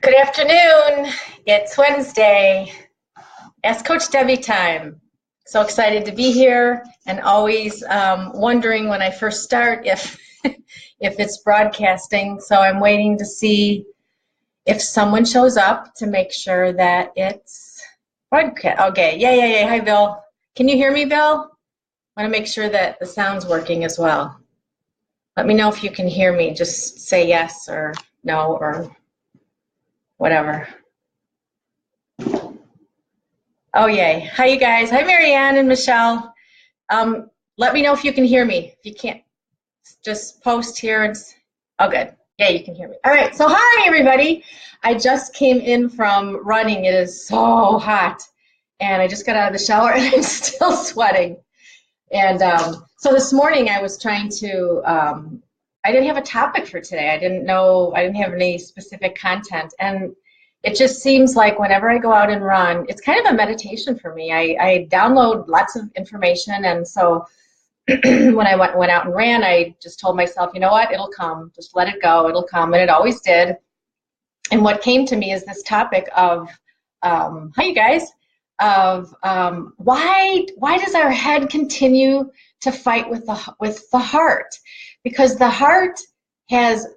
Good afternoon. It's Wednesday. Ask Coach Debbie time. So excited to be here, and always wondering when I first start if if it's broadcasting. So I'm waiting to see if someone shows up to make sure that it's broadcast. Okay. Yeah. Hi, Bill. Can you hear me, Bill? I want to make sure that the sound's working as well. Let me know if you can hear me. Just say yes or no or whatever. Oh, yay. Hi, you guys. Hi, Marianne and Michelle. Let me know if you can hear me. If you can't, just post here. Oh, good. Yeah, you can hear me. All right. So hi, everybody. I just came in from running. It is so hot. And I just got out of the shower, and I'm still sweating. And so this morning I was trying to, I didn't have a topic for today. I didn't have any specific content. And it just seems like whenever I go out and run, it's kind of a meditation for me. I download lots of information, and so when I went out and ran, I just told myself, you know what, it'll come. Just let it go. It'll come, and it always did. And what came to me is this topic of, hi, you guys, of why does our head continue to fight with the heart? Because the heart has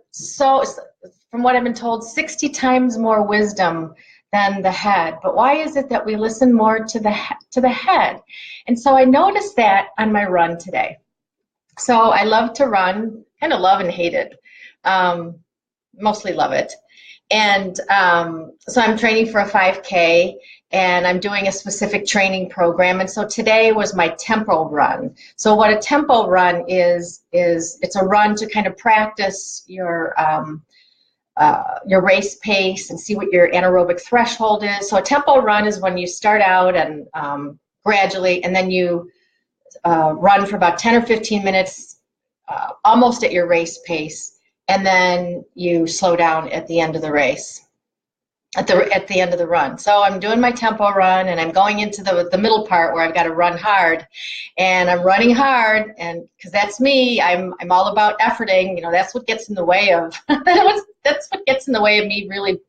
from what I've been told, 60 times more wisdom than the head. But why is it that we listen more to the head? And so I noticed that on my run today. So I love to run, kind of love and hate it. Mostly love it. And so I'm training for a 5K, and I'm doing a specific training program. And so today was my tempo run. So what a tempo run is it's a run to kind of practice your race pace and see what your anaerobic threshold is. So a tempo run is when you start out and gradually, and then you run for about 10 or 15 minutes, almost at your race pace, and then you slow down at the end of the race, at the end of the run. So I'm doing my tempo run, and I'm going into the middle part where I've got to run hard, and I'm running hard, and because that's me, I'm all about efforting. You know, that's what gets in the way of that's what gets in the way of me really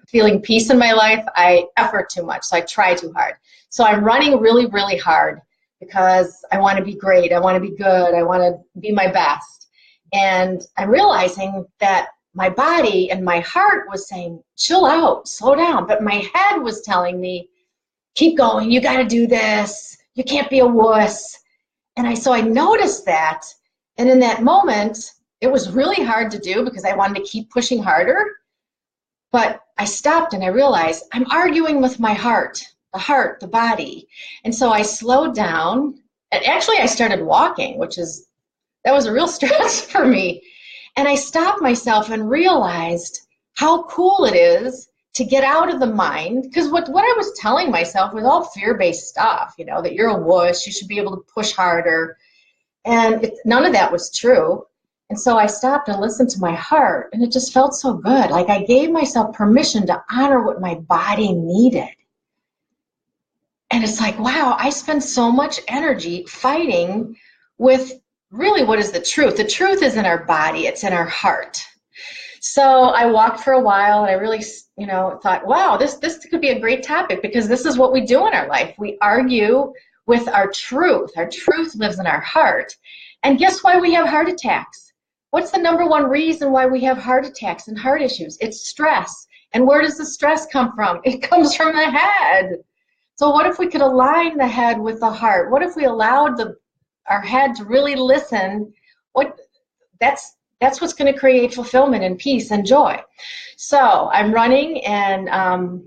feeling peace in my life. I effort too much, so I try too hard. So I'm running really, really hard because I want to be great. I want to be good. I want to be my best. And I'm realizing that my body and my heart was saying, chill out, slow down. But my head was telling me, keep going, you got to do this. You can't be a wuss. And so I noticed that. And in that moment, it was really hard to do because I wanted to keep pushing harder. But I stopped and I realized I'm arguing with my heart, the body. And so I slowed down. And actually, I started walking, that was a real stretch for me. And I stopped myself and realized how cool it is to get out of the mind. Because what I was telling myself was all fear-based stuff, you know, that you're a wuss, you should be able to push harder. And none of that was true. And so I stopped and listened to my heart, and it just felt so good. Like I gave myself permission to honor what my body needed. And it's like, wow, I spend so much energy fighting with really what is the truth. The truth is in our body. It's in our heart. So I walked for a while, and I really, thought, wow, this could be a great topic, because this is what we do in our life. We argue with our truth. Our truth lives in our heart. And guess why we have heart attacks? What's the number one reason why we have heart attacks and heart issues? It's stress. And where does the stress come from? It comes from the head. So what if we could align the head with the heart? What if we allowed our head to really listen? That's what's going to create fulfillment and peace and joy. So I'm running, and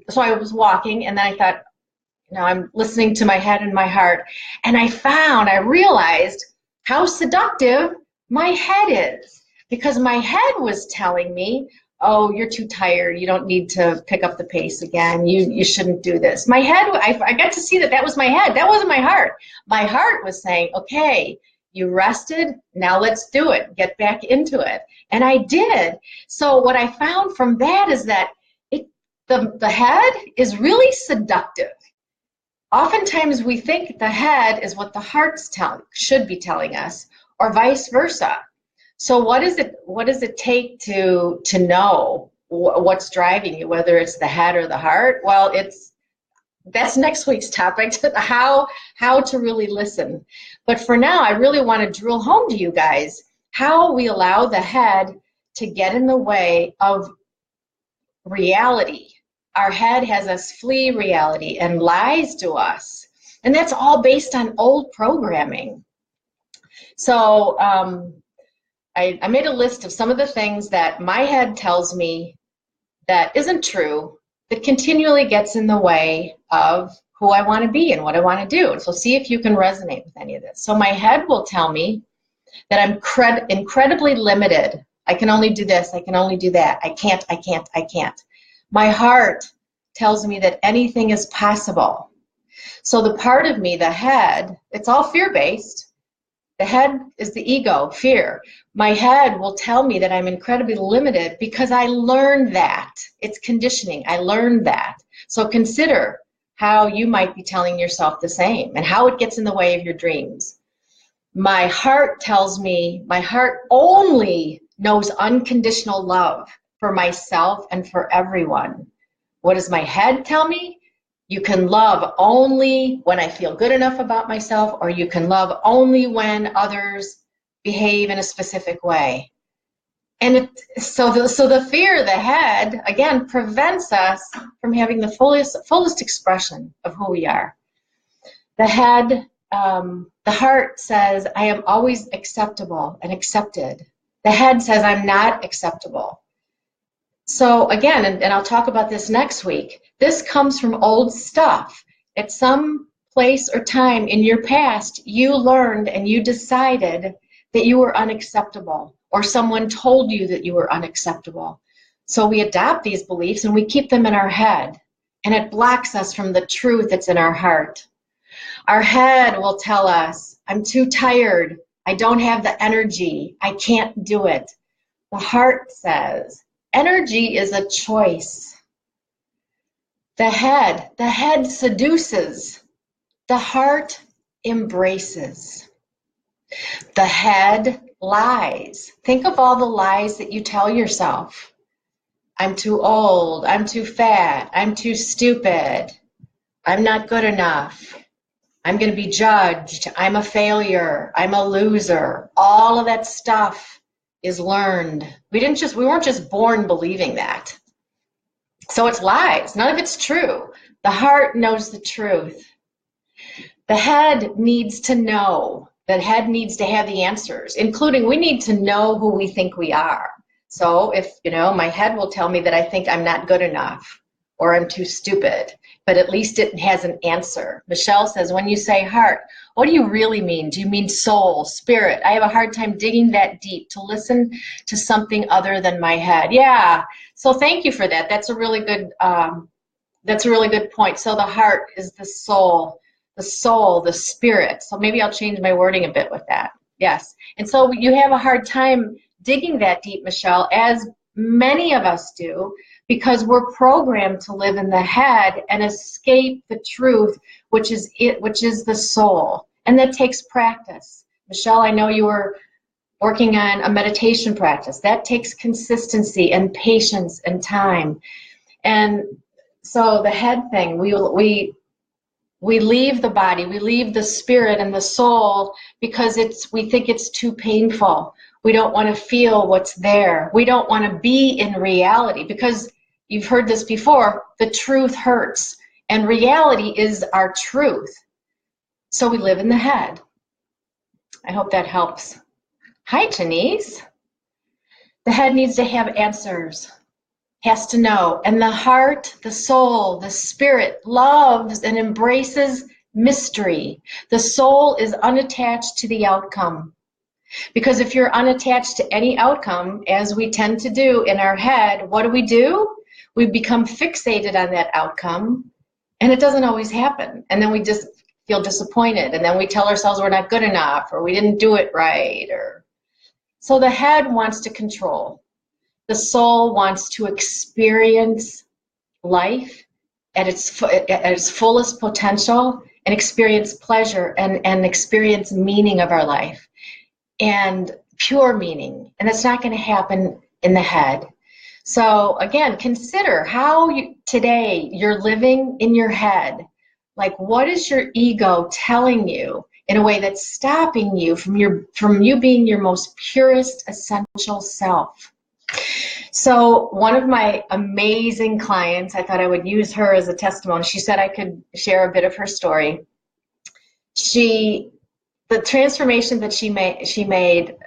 so I was walking, and then I thought, I'm listening to my head and my heart, and I realized how seductive my head is, because my head was telling me, oh, you're too tired, you don't need to pick up the pace again, you shouldn't do this. My head, I got to see that was my head, that wasn't my heart. My heart was saying, okay, you rested, now let's do it, get back into it. And I did. So what I found from that is that the head is really seductive. Oftentimes we think the head is what the heart should be telling us, or vice versa. So what does it take to know what's driving you, whether it's the head or the heart. Well, that's next week's topic, how to really listen. But for now, I really want to drill home to you guys how we allow the head to get in the way of reality. Our head has us flee reality and lies to us. And that's all based on old programming. So I made a list of some of the things that my head tells me that isn't true, that continually gets in the way of who I want to be and what I want to do. So see if you can resonate with any of this. So my head will tell me that I'm incredibly limited. I can only do this, I can only do that. I can't. My heart tells me that anything is possible. So the part of me, the head, it's all fear-based. The head is the ego, fear. My head will tell me that I'm incredibly limited because I learned that. It's conditioning. I learned that. So consider how you might be telling yourself the same and how it gets in the way of your dreams. My heart tells me, my heart only knows unconditional love for myself and for everyone. What does my head tell me? You can love only when I feel good enough about myself, or you can love only when others behave in a specific way. And so the fear of the head, again, prevents us from having the fullest expression of who we are. The head, the heart says, I am always acceptable and accepted. The head says, I'm not acceptable. So again, and I'll talk about this next week, this comes from old stuff. At some place or time in your past, you learned and you decided that you were unacceptable, or someone told you that you were unacceptable. So we adopt these beliefs and we keep them in our head, and it blocks us from the truth that's in our heart. Our head will tell us, I'm too tired, I don't have the energy, I can't do it. The heart says, energy is a choice. The head seduces. The heart embraces. The head lies. Think of all the lies that you tell yourself. I'm too old, I'm too fat, I'm too stupid, I'm not good enough, I'm going to be judged, I'm a failure, I'm a loser. All of that stuff is learned. We weren't just born believing that. So it's lies. None of it's true. The heart knows the truth. The head needs to know. The head needs to have the answers, including we need to know who we think we are. So if, my head will tell me that I think I'm not good enough or I'm too stupid, but at least it has an answer. Michelle says, when you say heart, what do you really mean? Do you mean soul, spirit? I have a hard time digging that deep to listen to something other than my head. Yeah. So thank you for that. That's a really good point. So the heart is the soul, the spirit. So maybe I'll change my wording a bit with that. Yes. And so you have a hard time digging that deep, Michelle, as many of us do, because we're programmed to live in the head and escape the truth, which is the soul. And that takes practice. Michelle, I know you were working on a meditation practice. That takes consistency and patience and time. And so the head thing, we leave the body, we leave the spirit and the soul because we think it's too painful. We don't want to feel what's there. We don't want to be in reality because you've heard this before, the truth hurts and reality is our truth. So we live in the head. I hope that helps. Hi, Janice. The head needs to have answers, has to know. And the heart, the soul, the spirit loves and embraces mystery. The soul is unattached to the outcome. Because if you're unattached to any outcome, as we tend to do in our head, what do? We become fixated on that outcome, and it doesn't always happen. And then we just feel disappointed, and then we tell ourselves we're not good enough, or we didn't do it right. So the head wants to control. The soul wants to experience life at its fullest potential and experience pleasure and experience meaning of our life. And pure meaning, and that's not going to happen in the head. So again, consider how today you're living in your head. Like, what is your ego telling you in a way that's stopping you from you being your most purest, essential self? So one of my amazing clients, I thought I would use her as a testimony. She said I could share a bit of her story. The transformation that she made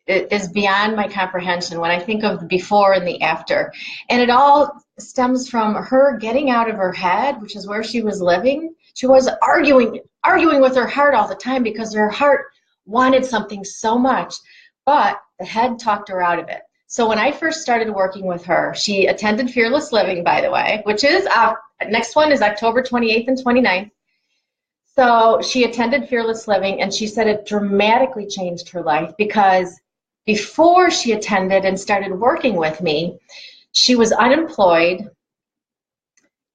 is beyond my comprehension when I think of the before and the after. And it all stems from her getting out of her head, which is where she was living. She was arguing with her heart all the time because her heart wanted something so much, but the head talked her out of it. So when I first started working with her, she attended Fearless Living, by the way, which is, next one is October 28th and 29th. So she attended Fearless Living, and she said it dramatically changed her life because before she attended and started working with me, she was unemployed,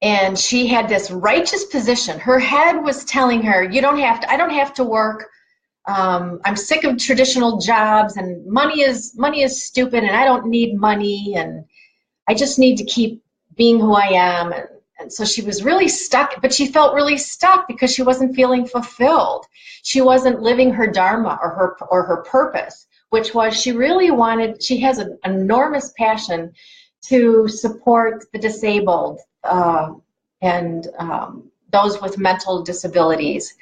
and she had this righteous position. Her head was telling her, I don't have to work. I'm sick of traditional jobs, and money is stupid, and I don't need money, and I just need to keep being who I am. And so she was really stuck, but she felt really stuck because she wasn't feeling fulfilled. She wasn't living her dharma or her purpose, which was she has an enormous passion to support the disabled and those with mental disabilities,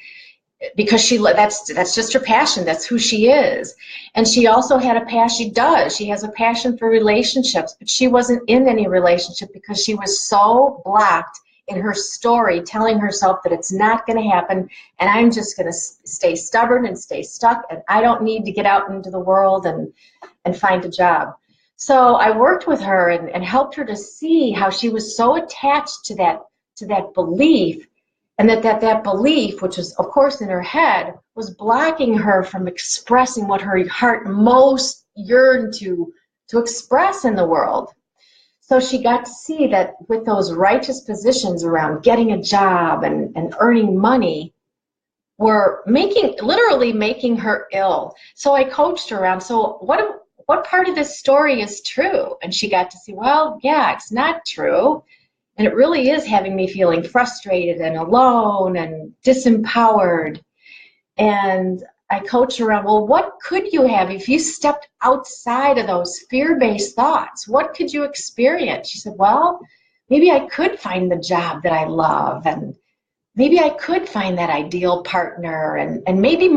because that's just her passion. That's who she is. And she also had a passion. She has a passion for relationships, but she wasn't in any relationship because she was so blocked in her story, telling herself that it's not going to happen, and I'm just going to stay stubborn and stay stuck, and I don't need to get out into the world and find a job. So I worked with her and helped her to see how she was so attached to that belief, and that belief, which was, of course, in her head, was blocking her from expressing what her heart most yearned to express in the world. So she got to see that with those righteous positions around getting a job and earning money were literally making her ill. So I coached her around, so what part of this story is true? And she got to see, well, yeah, it's not true. And it really is having me feeling frustrated and alone and disempowered. And I coach around, well, what could you have if you stepped outside of those fear-based thoughts? What could you experience? She said, well, maybe I could find the job that I love, and maybe I could find that ideal partner, and maybe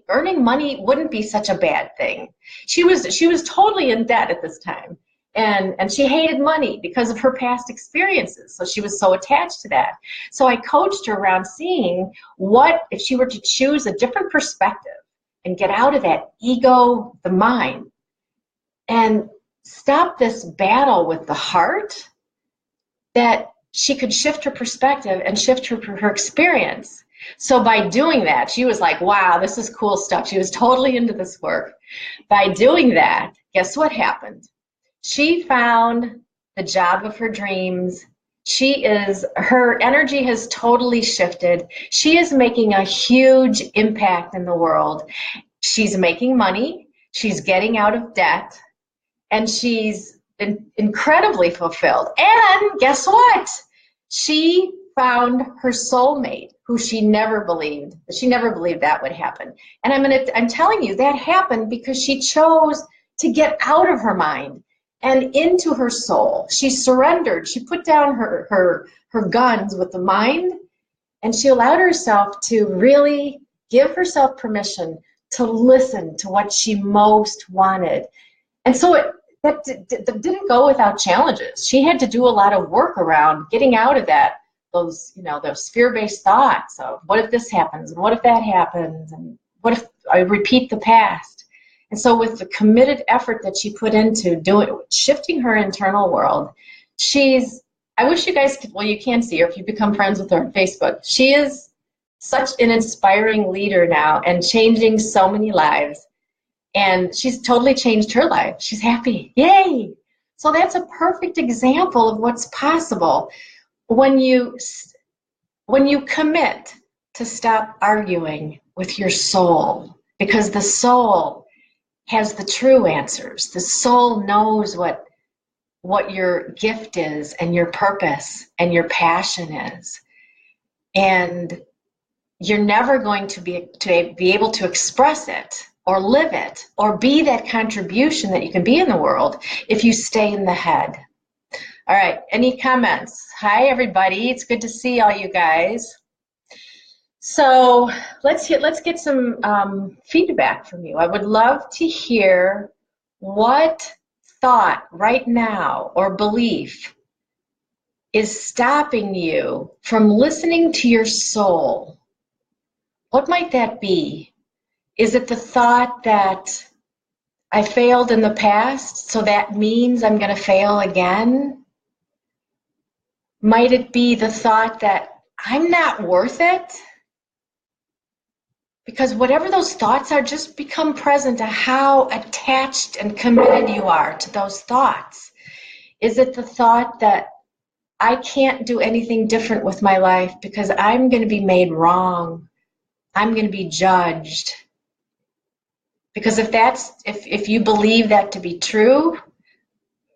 earning money wouldn't be such a bad thing. She was totally in debt at this time. And she hated money because of her past experiences. So she was so attached to that. So I coached her around seeing what if she were to choose a different perspective and get out of that ego, the mind, and stop this battle with the heart, that she could shift her perspective and shift her experience. So by doing that, she was like, wow, this is cool stuff. She was totally into this work. By doing that, guess what happened? She found the job of her dreams. Her energy has totally shifted. She is making a huge impact in the world. She's making money. She's getting out of debt. And she's incredibly fulfilled. And guess what? She found her soulmate, who she never believed that would happen. And I'm telling you, that happened because she chose to get out of her mind and into her soul. She surrendered. She put down her guns with the mind, and she allowed herself to really give herself permission to listen to what she most wanted. And so that didn't go without challenges. She had to do a lot of work around getting out of those fear-based thoughts of what if this happens, and what if that happens, and what if I repeat the past. And so with the committed effort that she put into shifting her internal world, I wish you guys could, well, you can see her if you become friends with her on Facebook. She is such an inspiring leader now and changing so many lives. And she's totally changed her life. She's happy. Yay! So that's a perfect example of what's possible when you commit to stop arguing with your soul, because the soul has the true answers. The soul knows what what your gift is and your purpose and your passion is. And you're never going to be able to express it or live it or be that contribution that you can be in the world if you stay in the head. All right, any comments? Hi, everybody. It's good to see all you guys. So let's get some feedback from you. I would love to hear what thought right now or belief is stopping you from listening to your soul. What might that be? Is it the thought that I failed in the past, so that means I'm going to fail again? Might it be the thought that I'm not worth it? Because whatever those thoughts are, just become present to how attached and committed you are to those thoughts. Is it the thought that I can't do anything different with my life because I'm going to be made wrong? I'm going to be judged? Because if you believe that to be true,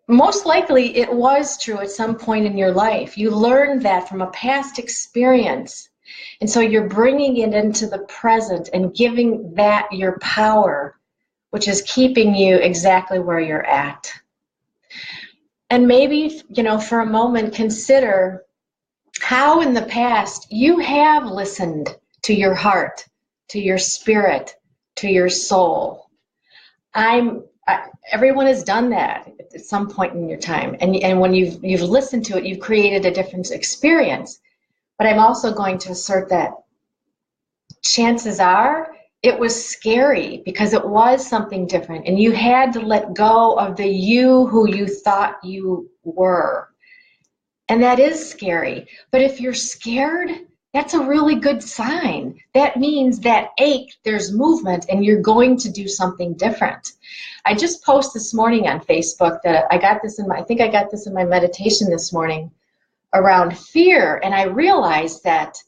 most likely it was true at some point in your life. You learned that from a past experience. And so you're bringing it into the present and giving that your power, which is keeping you exactly where you're at. And maybe, for a moment, consider how in the past you have listened to your heart, to your spirit, to your soul. Everyone has done that at some point in your time. And when you've listened to it, you've created a different experience. But I'm also going to assert that chances are it was scary because it was something different and you had to let go of the you who you thought you were. And that is scary. But if you're scared, that's a really good sign. That means that ache, there's movement and you're going to do something different. I just posted this morning on Facebook that I got this in my meditation this morning around fear, and I realized that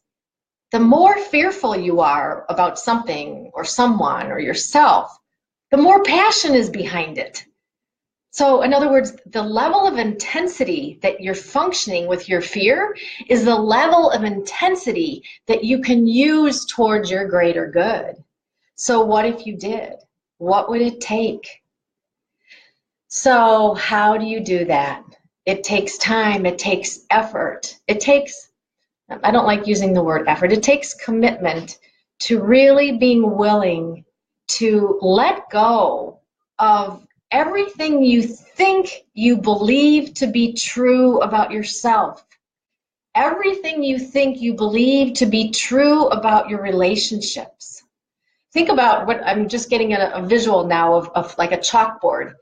the more fearful you are about something or someone or yourself, the more passion is behind it. So in other words, the level of intensity that you're functioning with your fear is the level of intensity that you can use towards your greater good. So what if you did? What would it take? So how do you do that? It takes time, it takes effort, I don't like using the word effort, it takes commitment to really being willing to let go of everything you think you believe to be true about yourself, everything you think you believe to be true about your relationships. Think about I'm just getting a visual now of like a chalkboard.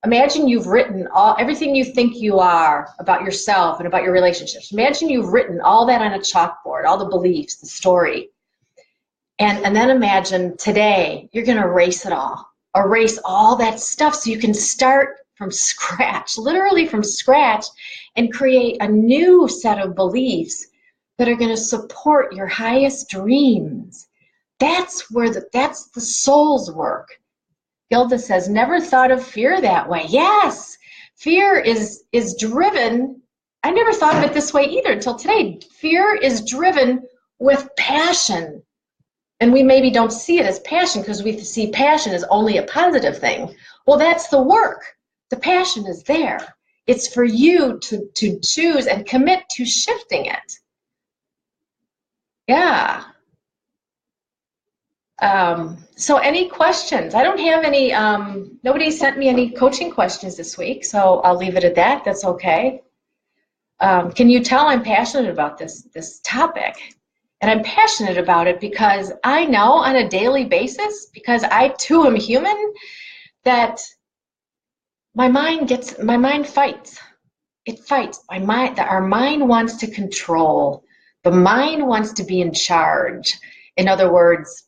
Imagine you've written everything you think you are about yourself and about your relationships. Imagine you've written all that on a chalkboard, all the beliefs, the story. And then imagine today you're going to erase it all. Erase all that stuff so you can start from scratch, literally from scratch, and create a new set of beliefs that are going to support your highest dreams. That's the soul's work. Gilda says, never thought of fear that way. Yes, fear is driven. I never thought of it this way either until today. Fear is driven with passion. And we maybe don't see it as passion because we see passion as only a positive thing. Well, that's the work. The passion is there. It's for you to choose and commit to shifting it. Yeah. So any questions? I don't have any, nobody sent me any coaching questions this week, so I'll leave it at that. That's okay. Can you tell I'm passionate about this topic? And I'm passionate about it because I know on a daily basis, because I too am human, that my mind fights. It fights. Our mind wants to control. The mind wants to be in charge. In other words,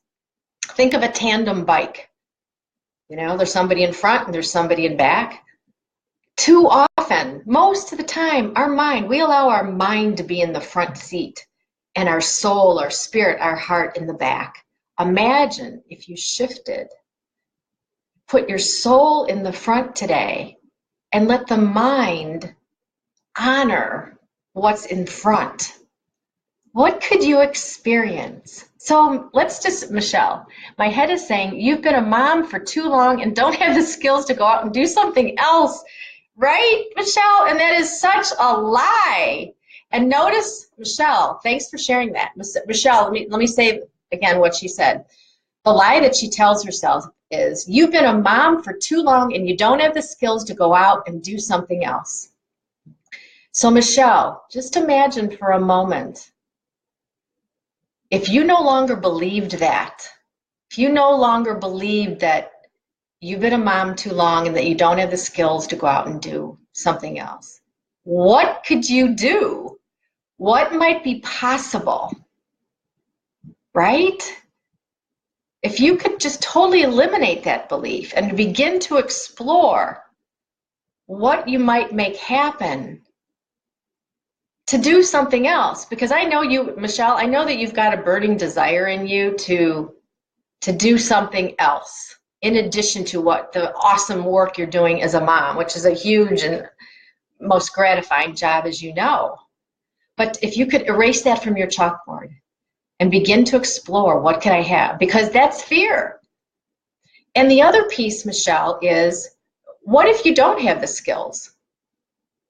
think of a tandem bike. There's somebody in front and there's somebody in back. Too often, most of the time, we allow our mind to be in the front seat and our soul, our spirit, our heart in the back. Imagine if you shifted, put your soul in the front today and let the mind honor what's in front. What could you experience? So let's just, Michelle, my head is saying, you've been a mom for too long and don't have the skills to go out and do something else, right, Michelle? And that is such a lie. And notice, Michelle, thanks for sharing that. Michelle, let me say again what she said. The lie that she tells herself is, you've been a mom for too long and you don't have the skills to go out and do something else. So Michelle, just imagine for a moment, if you no longer believed that, if you no longer believed that you've been a mom too long and that you don't have the skills to go out and do something else, what could you do? What might be possible, right? If you could just totally eliminate that belief and begin to explore what you might make happen to do something else, because I know you, Michelle, I know that you've got a burning desire in you to do something else in addition to what the awesome work you're doing as a mom, which is a huge and most gratifying job, as you know. But if you could erase that from your chalkboard and begin to explore, what can I have? Because that's fear. And the other piece, Michelle, is what if you don't have the skills?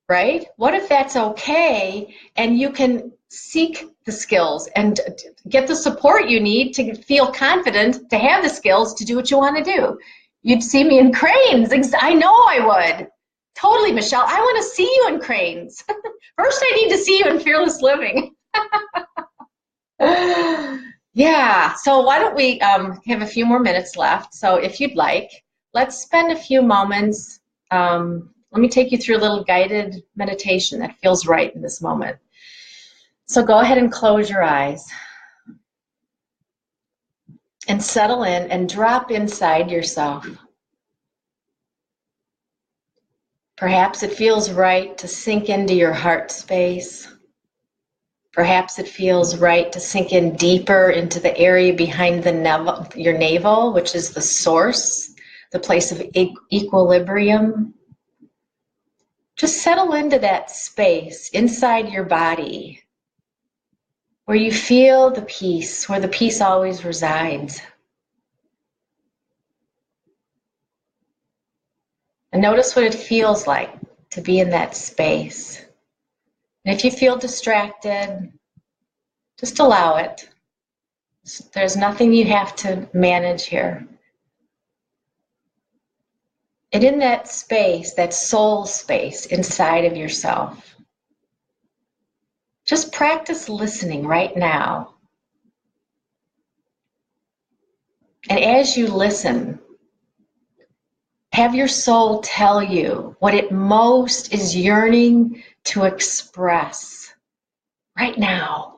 Right? What if that's okay and you can seek the skills and get the support you need to feel confident to have the skills to do what you want to do? You'd see me in cranes. I know I would. Totally, Michelle. I want to see you in cranes. First, I need to see you in Fearless Living. Yeah, so why don't we have a few more minutes left. So if you'd like, let's spend a few moments. Let me take you through a little guided meditation that feels right in this moment. So go ahead and close your eyes and settle in and drop inside yourself. Perhaps it feels right to sink into your heart space. Perhaps it feels right to sink in deeper into the area behind the your navel, which is the source, the place of equilibrium. Just settle into that space inside your body where you feel the peace, where the peace always resides. And notice what it feels like to be in that space. And if you feel distracted, just allow it. There's nothing you have to manage here. And in that space, that soul space inside of yourself, just practice listening right now. And as you listen, have your soul tell you what it most is yearning to express right now.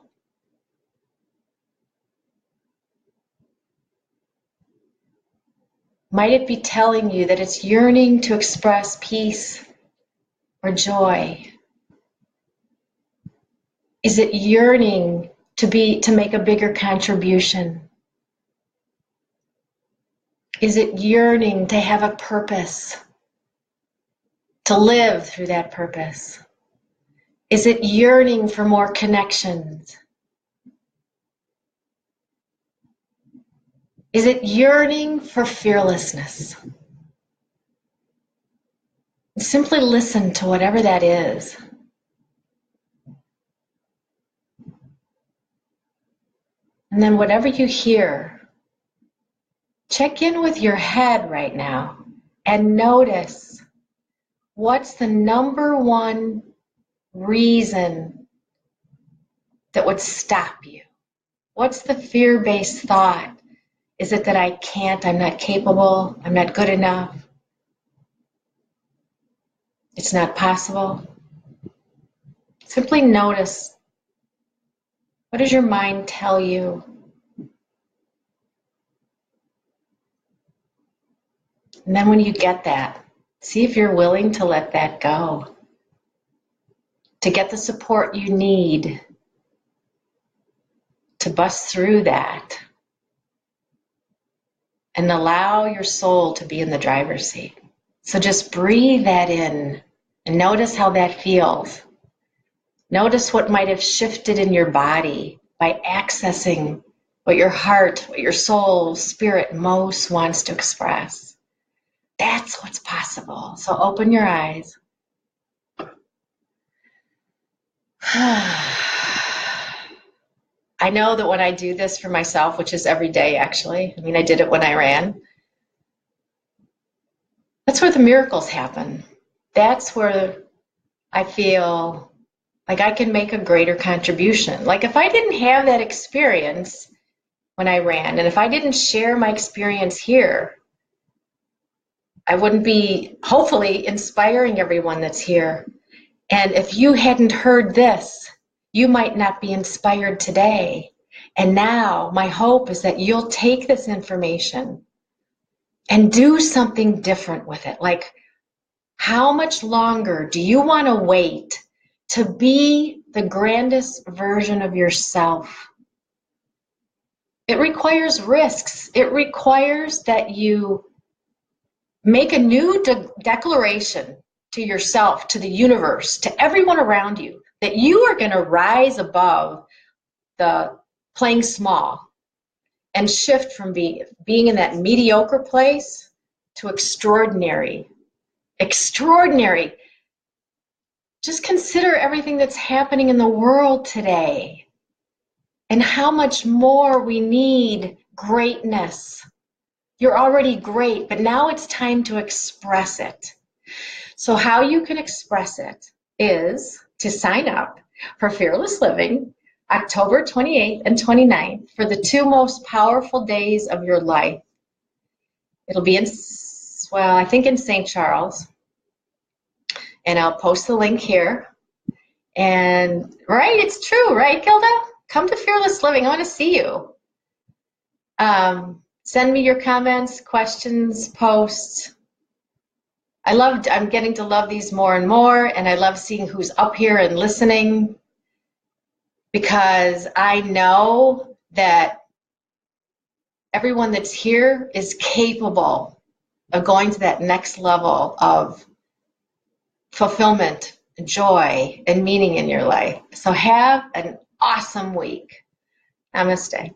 Might it be telling you that it's yearning to express peace or joy? Is it yearning to make a bigger contribution? Is it yearning to have a purpose, to live through that purpose? Is it yearning for more connections? Is it yearning for fearlessness? Simply listen to whatever that is. And then whatever you hear, check in with your head right now and notice what's the number one reason that would stop you. What's the fear-based thought? Is it that I can't, I'm not capable, I'm not good enough? It's not possible? Simply notice, what does your mind tell you? And then when you get that, see if you're willing to let that go, to get the support you need to bust through that and allow your soul to be in the driver's seat. So just breathe that in and notice how that feels. Notice what might have shifted in your body by accessing what your heart, what your soul, spirit most wants to express. That's what's possible. So open your eyes. I know that when I do this for myself, which is every day actually, I mean, I did it when I ran, that's where the miracles happen. That's where I feel like I can make a greater contribution. Like if I didn't have that experience when I ran, and if I didn't share my experience here, I wouldn't be hopefully inspiring everyone that's here. And if you hadn't heard this, you might not be inspired today. And now my hope is that you'll take this information and do something different with it. Like, how much longer do you want to wait to be the grandest version of yourself? It requires risks. It requires that you make a new declaration to yourself, to the universe, to everyone around you, that you are going to rise above the playing small and shift from being in that mediocre place to extraordinary. Extraordinary. Just consider everything that's happening in the world today and how much more we need greatness. You're already great, but now it's time to express it. So how you can express it is to sign up for Fearless Living, October 28th and 29th, for the 2 most powerful days of your life. It'll be in, well, I think in St. Charles. And I'll post the link here. And, right, it's true, right, Gilda? Come to Fearless Living. I want to see you. Send me your comments, questions, posts. I'm getting to love these more and more, and I love seeing who's up here and listening, because I know that everyone that's here is capable of going to that next level of fulfillment, joy, and meaning in your life. So have an awesome week. Namaste.